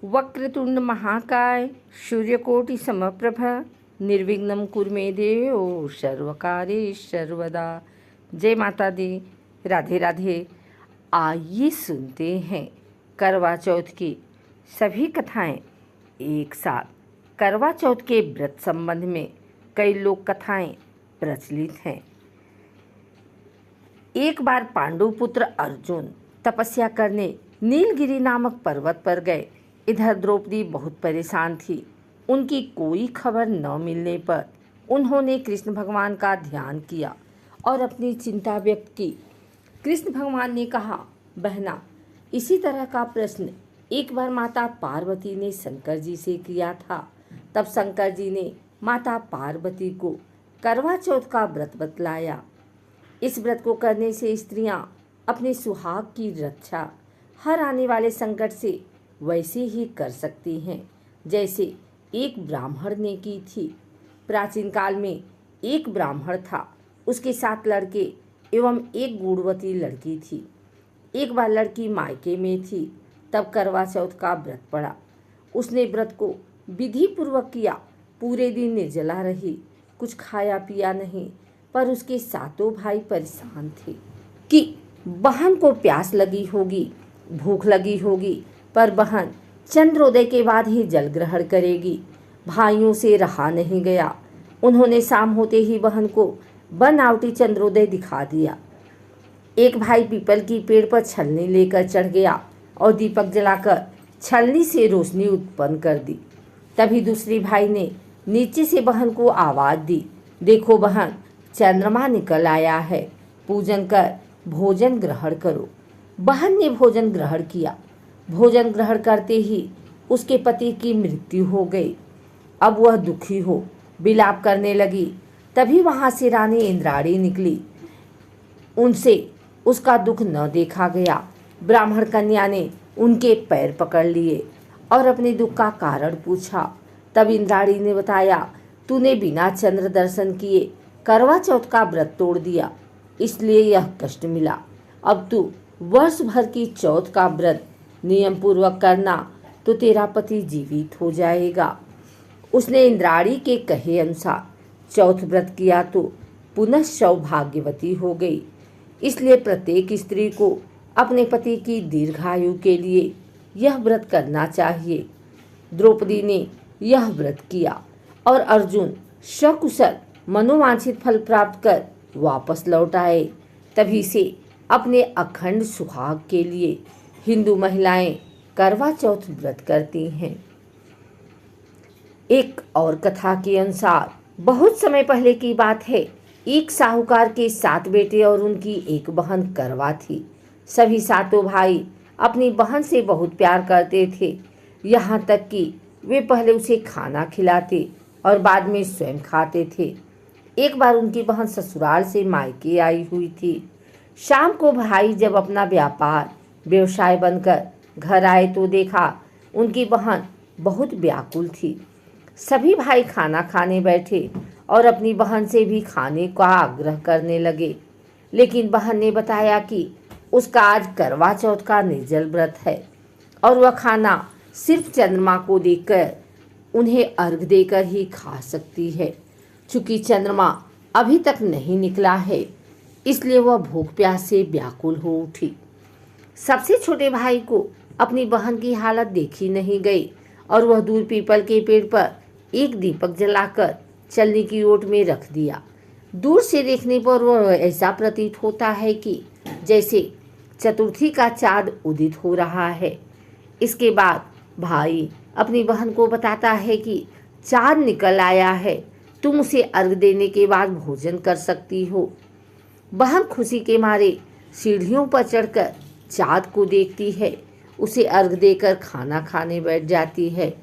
वक्रतुंड महाकाय सूर्यकोटि समप्रभ निर्विघ्नं कुरु मे देव सर्वकार्येषु सर्वदा। जय माता दी, राधे राधे। आइए सुनते हैं करवा चौथ की सभी कथाएं एक साथ। करवा चौथ के व्रत संबंध में कई लोक कथाएं प्रचलित हैं। एक बार पांडु पुत्र अर्जुन तपस्या करने नीलगिरी नामक पर्वत पर गए। इधर द्रौपदी बहुत परेशान थी। उनकी कोई खबर न मिलने पर उन्होंने कृष्ण भगवान का ध्यान किया और अपनी चिंता व्यक्त की। कृष्ण भगवान ने कहा, बहना, इसी तरह का प्रश्न एक बार माता पार्वती ने शंकर जी से किया था। तब शंकर जी ने माता पार्वती को करवा चौथ का व्रत बतलाया। इस व्रत को करने से स्त्रियां अपने सुहाग की रक्षा हर आने वाले संकट से वैसे ही कर सकती हैं जैसे एक ब्राह्मण ने की थी। प्राचीन काल में एक ब्राह्मण था, उसके 7 लड़के एवं एक गुणवती लड़की थी। एक बार लड़की मायके में थी, तब करवा चौथ का व्रत पड़ा। उसने व्रत को विधि पूर्वक किया। पूरे दिन निर्जला रही, कुछ खाया पिया नहीं। पर उसके 7 भाई परेशान थे कि बहन को प्यास लगी होगी, भूख लगी होगी, पर बहन चंद्रोदय के बाद ही जल ग्रहण करेगी। भाइयों से रहा नहीं गया। उन्होंने शाम होते ही बहन को बनावटी चंद्रोदय दिखा दिया। एक भाई पीपल की पेड़ पर छलनी लेकर चढ़ गया और दीपक जलाकर छलनी से रोशनी उत्पन्न कर दी। तभी दूसरे भाई ने नीचे से बहन को आवाज दी, देखो बहन, चंद्रमा निकल आया है, पूजन कर भोजन ग्रहण करो। बहन ने भोजन ग्रहण किया। भोजन ग्रहण करते ही उसके पति की मृत्यु हो गई। अब वह दुखी हो विलाप करने लगी। तभी वहां से रानी इंद्राणी निकली। उनसे उसका दुख न देखा गया। ब्राह्मण कन्या ने उनके पैर पकड़ लिए और अपने दुख का कारण पूछा। तब इंद्राणी ने बताया, तूने बिना चंद्र दर्शन किए करवा चौथ का व्रत तोड़ दिया, इसलिए यह कष्ट मिला। अब तू वर्ष भर की चौथ का व्रत नियम पूर्वक करना तो तेरा पति जीवित हो जाएगा। उसने इंद्राणी के कहे अनुसार चौथ व्रत किया तो पुनः सौभाग्यवती हो गई। इसलिए प्रत्येक स्त्री को अपने पति की दीर्घायु के लिए यह व्रत करना चाहिए। द्रौपदी ने यह व्रत किया और अर्जुन सकुशल मनोवांछित फल प्राप्त कर वापस लौट आए। तभी से अपने अखंड सुहाग के लिए हिंदू महिलाएं करवा चौथ व्रत करती हैं। एक और कथा के अनुसार बहुत समय पहले की बात है। एक साहूकार के 7 बेटे और उनकी एक बहन करवा थी। सभी 7 भाई अपनी बहन से बहुत प्यार करते थे, यहाँ तक कि वे पहले उसे खाना खिलाते और बाद में स्वयं खाते थे। एक बार उनकी बहन ससुराल से मायके आई हुई थी। शाम को भाई जब अपना व्यवसाय बनकर घर आए तो देखा उनकी बहन बहुत व्याकुल थी। सभी भाई खाना खाने बैठे और अपनी बहन से भी खाने का आग्रह करने लगे, लेकिन बहन ने बताया कि उसका आज करवा चौथ का निर्जल व्रत है और वह खाना सिर्फ चंद्रमा को देखकर उन्हें अर्घ देकर ही खा सकती है। चूँकि चंद्रमा अभी तक नहीं निकला है, इसलिए वह भूख प्यास से व्याकुल हो उठी। सबसे छोटे भाई को अपनी बहन की हालत देखी नहीं गई और वह दूर पीपल के पेड़ पर एक दीपक जलाकर चलनी की ओट में रख दिया। दूर से देखने पर वह ऐसा प्रतीत होता है कि जैसे चतुर्थी का चाँद उदित हो रहा है। इसके बाद भाई अपनी बहन को बताता है कि चाँद निकल आया है, तुम उसे अर्घ देने के बाद भोजन कर सकती हो। बहन खुशी के मारे सीढ़ियों पर चढ़कर चाँद को देखती है, उसे अर्घ देकर खाना खाने बैठ जाती है।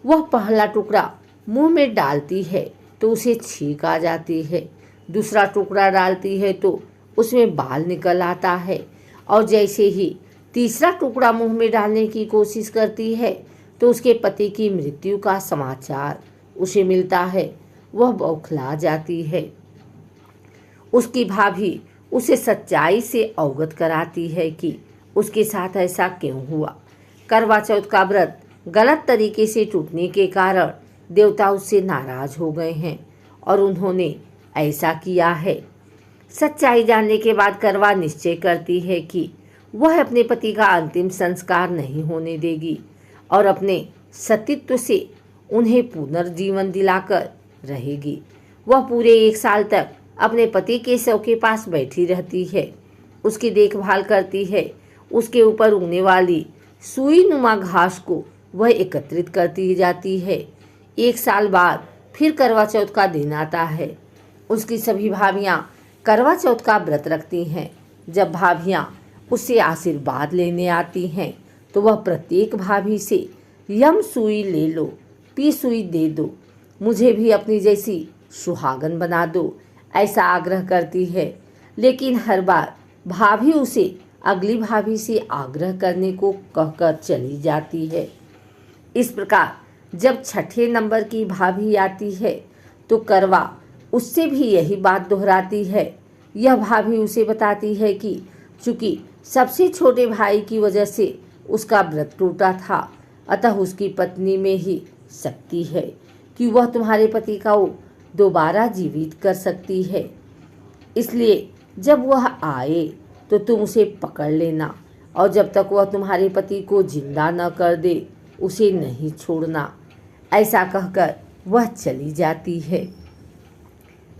वह पहला टुकड़ा मुंह में डालती है तो उसे छींक आ जाती है। दूसरा टुकड़ा डालती है तो उसमें बाल निकल आता है और जैसे ही तीसरा टुकड़ा मुंह में डालने की कोशिश करती है तो उसके पति की मृत्यु का समाचार उसे मिलता है। वह बौखला जाती है। उसकी भाभी उसे सच्चाई से अवगत कराती है कि उसके साथ ऐसा क्यों हुआ। करवा चौथ का व्रत गलत तरीके से टूटने के कारण देवता उससे नाराज हो गए हैं और उन्होंने ऐसा किया है। सच्चाई जानने के बाद करवा निश्चय करती है कि वह अपने पति का अंतिम संस्कार नहीं होने देगी और अपने सतीत्व से उन्हें पुनर्जीवन दिलाकर रहेगी। वह पूरे 1 साल तक अपने पति के शव के पास बैठी रहती है, उसकी देखभाल करती है। उसके ऊपर उगने वाली सुई नुमा घास को वह एकत्रित करती जाती है। 1 साल बाद फिर करवा चौथ का दिन आता है। उसकी सभी भाभियाँ करवा चौथ का व्रत रखती हैं। जब भाभियाँ उससे आशीर्वाद लेने आती हैं तो वह प्रत्येक भाभी से यम सुई ले लो, पी सुई दे दो, मुझे भी अपनी जैसी सुहागन बना दो, ऐसा आग्रह करती है। लेकिन हर बार भाभी उसे अगली भाभी से आग्रह करने को कहकर चली जाती है। इस प्रकार जब 6ठे नंबर की भाभी आती है तो करवा उससे भी यही बात दोहराती है। यह भाभी उसे बताती है कि चूंकि सबसे छोटे भाई की वजह से उसका व्रत टूटा था, अतः उसकी पत्नी में ही शक्ति है कि वह तुम्हारे पति का दोबारा जीवित कर सकती है। इसलिए जब वह आए तो तुम उसे पकड़ लेना और जब तक वह तुम्हारे पति को जिंदा न कर दे उसे नहीं छोड़ना। ऐसा कहकर वह चली जाती है।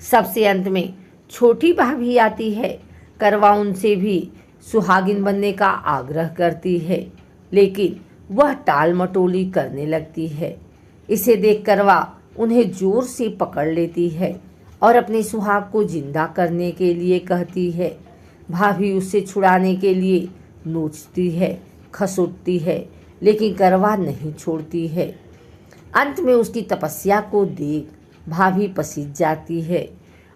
सबसे अंत में छोटी भाभी आती है। करवा उनसे भी सुहागिन बनने का आग्रह करती है, लेकिन वह टाल मटोली करने लगती है। इसे देख करवा उन्हें जोर से पकड़ लेती है और अपने सुहाग को जिंदा करने के लिए कहती है। भाभी उससे छुड़ाने के लिए नोचती है, खसोटती है, लेकिन करवा नहीं छोड़ती है। अंत में उसकी तपस्या को देख भाभी पसीज जाती है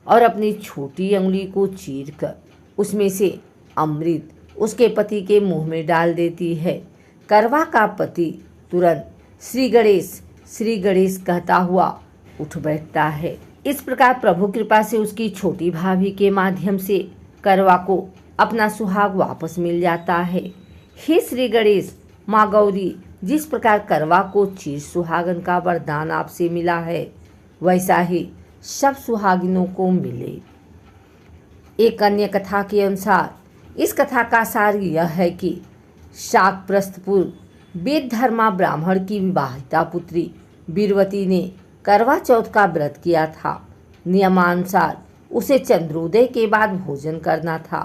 और अपनी छोटी अंगुली को चीरकर उसमें से अमृत उसके पति के मुंह में डाल देती है। करवा का पति तुरंत श्री गणेश कहता हुआ उठ बैठता है। इस प्रकार प्रभु कृपा से उसकी छोटी भाभी के माध्यम से करवा को अपना सुहाग वापस मिल जाता है। हे श्री गणेश, माँ गौरी, जिस प्रकार करवा को चिर सुहागन का वरदान आपसे मिला है, वैसा ही सब सुहागिनों को मिले। एक अन्य कथा के अनुसार इस कथा का सार यह है कि शाकप्रस्थपुर वेद धर्मा ब्राह्मण की विवाहिता पुत्री बीरवती ने करवा चौथ का व्रत किया था। नियमानुसार उसे चंद्रोदय के बाद भोजन करना था,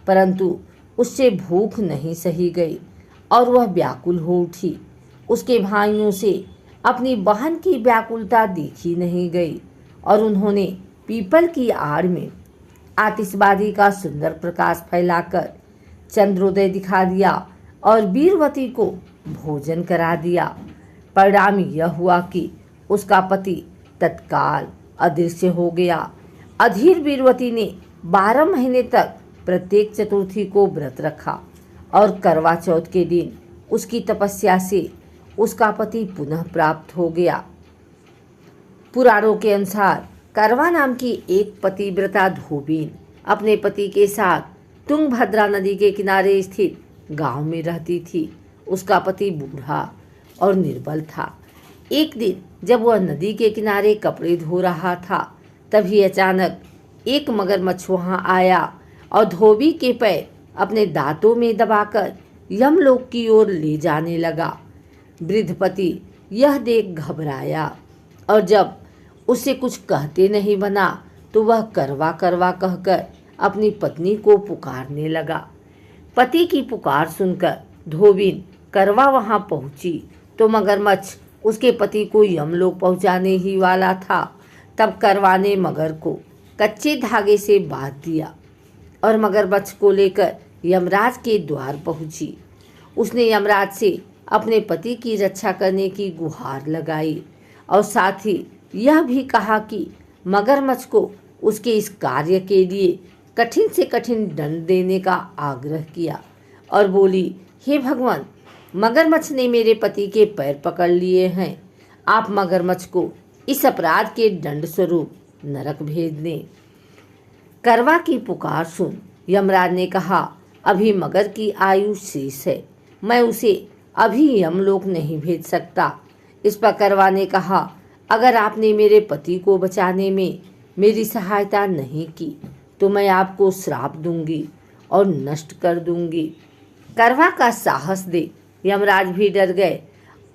परंतु उससे भूख नहीं सही गई और वह व्याकुल हो उठी। उसके भाइयों से अपनी बहन की व्याकुलता देखी नहीं गई और उन्होंने पीपल की आड़ में आतिशबाजी का सुंदर प्रकाश फैलाकर चंद्रोदय दिखा दिया और बीरवती को भोजन करा दिया। परिणाम यह हुआ कि उसका पति तत्काल अदृश्य हो गया। अधीर बीरवती ने 12 महीने तक प्रत्येक चतुर्थी को व्रत रखा और करवा चौथ के दिन उसकी तपस्या से उसका पति पुनः प्राप्त हो गया। पुराणों के अनुसार करवा नाम की एक पतिव्रता धोबीन अपने पति के साथ तुंगभद्रा नदी के किनारे स्थित गांव में रहती थी। उसका पति बूढ़ा और निर्बल था। एक दिन जब वह नदी के किनारे कपड़े धो रहा था, तभी अचानक एक मगरमच्छ वहां आया और धोबी के पैर अपने दांतों में दबाकर यमलोक की ओर ले जाने लगा। वृद्ध पति यह देख घबराया और जब उसे कुछ कहते नहीं बना तो वह करवा करवा कहकर अपनी पत्नी को पुकारने लगा। पति की पुकार सुनकर धोबिन करवा वहां पहुंची तो मगरमच्छ उसके पति को यमलोक पहुंचाने ही वाला था। तब करवा ने मगर को कच्चे धागे से बांध दिया और मगरमच्छ को लेकर यमराज के द्वार पहुंची। उसने यमराज से अपने पति की रक्षा करने की गुहार लगाई और साथ ही यह भी कहा कि मगरमच्छ को उसके इस कार्य के लिए कठिन से कठिन दंड देने का आग्रह किया और बोली, हे भगवान, मगरमच्छ ने मेरे पति के पैर पकड़ लिए हैं। आप मगरमच्छ को इस अपराध के दंड स्वरूप नरक भेज दें। करवा की पुकार सुन यमराज ने कहा, अभी मगर की आयु शेष है, मैं उसे अभी यमलोक नहीं भेज सकता। इस पर करवा ने कहा, अगर आपने मेरे पति को बचाने में मेरी सहायता नहीं की तो मैं आपको श्राप दूंगी और नष्ट कर दूंगी। करवा का साहस दे यमराज भी डर गए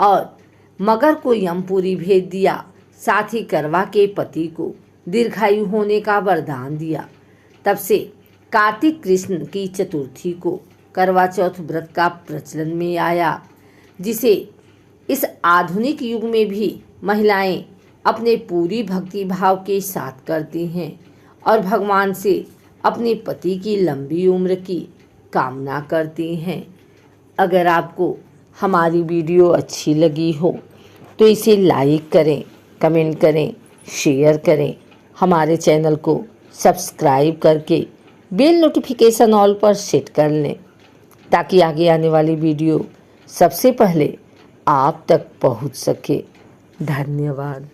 और मगर को यमपुरी भेज दिया। साथ ही करवा के पति को दीर्घायु होने का वरदान दिया। तब से कार्तिक कृष्ण की चतुर्थी को करवा चौथ व्रत का प्रचलन में आया, जिसे इस आधुनिक युग में भी महिलाएं अपने पूरी भक्ति भाव के साथ करती हैं और भगवान से अपने पति की लंबी उम्र की कामना करती हैं। अगर आपको हमारी वीडियो अच्छी लगी हो तो इसे लाइक करें, कमेंट करें, शेयर करें। हमारे चैनल को सब्सक्राइब करके बेल नोटिफिकेशन ऑल पर सेट कर लें ताकि आगे आने वाली वीडियो सबसे पहले आप तक पहुंच सके। धन्यवाद।